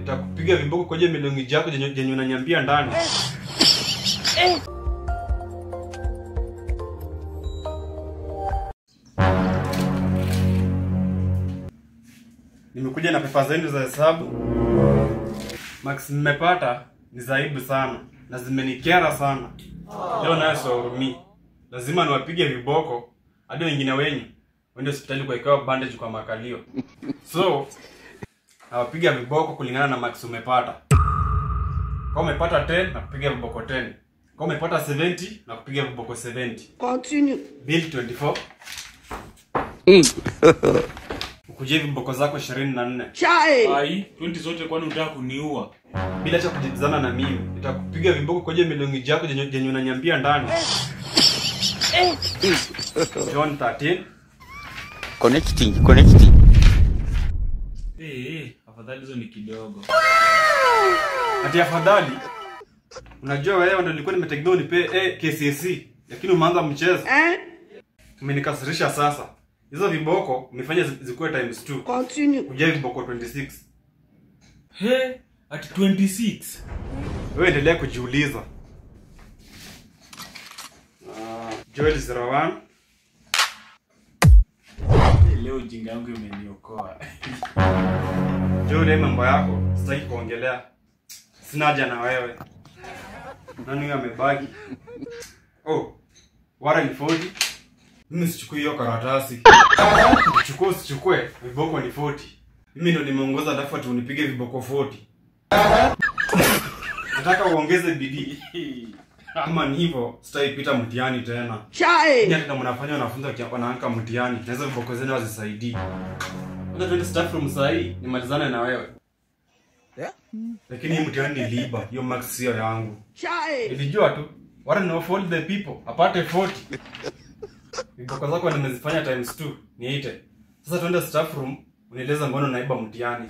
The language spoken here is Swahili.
nitakupiga viboko kwa je milongi yako jenye unanyambia ndani. Nimekuja na pepa zenu za hesabu. Max nimepata ni zaibu sana na zimenikera sana. Leo nayo sihurumii. Lazima niwapige viboko hadi wengine wenyu waende hospitali kuwekewa bandage kwa makalio. So nawapiga viboko kulingana na max umepata. Kama umepata 10 na kupiga viboko 10. Kama umepata 70 na kupiga viboko 70. Continue. Bill 24. Ukuje viboko zako 24. Chai. Ai, 20 zote kwani unataka kuniua? Bila cha kujibizana na mimi, nitakupiga viboko kwa je milongi yako jenye unanyambia ndani. John 13. Connecting. Afadhali hizo ni kidogo. Ati afadhali. Unajua wewe ndio nilikuwa nimetegemea unipe KCSE, lakini umeanza mchezo. Umenikasirisha sasa. Hizo viboko umefanya zikuwe times 2. Continue. Kuja viboko 26. At 26. Wewe endelea kujiuliza. Joel 01. Leo jinga yangu imeniokoa. Joel mambo yako sitaki kuongelea. Sina haja na wewe. Nani huyo amebagi? Warren 40. Mimi sichukui hiyo karatasi. Usichukue, viboko ni 40. Mimi ndo nimeongoza alafu ati unipige viboko 40. Nataka uongeze bidii. Kama ni hivyo, sitaipita mtihani tena. Chai. Hata mnafanya wanafunzi wanaanka mtihani, naweza viboko zenu hazisaidii. Hata twende staff room sahi, nimalizane na wewe. Lakini hii mtihani niliiba, hiyo max sio yangu. Chai. Nilijua tu, wala no fold the people, apate 40. Viboko zako nimezifanya times 2, niite. Sasa twende staff room, unieleza mbona naiba mtihani.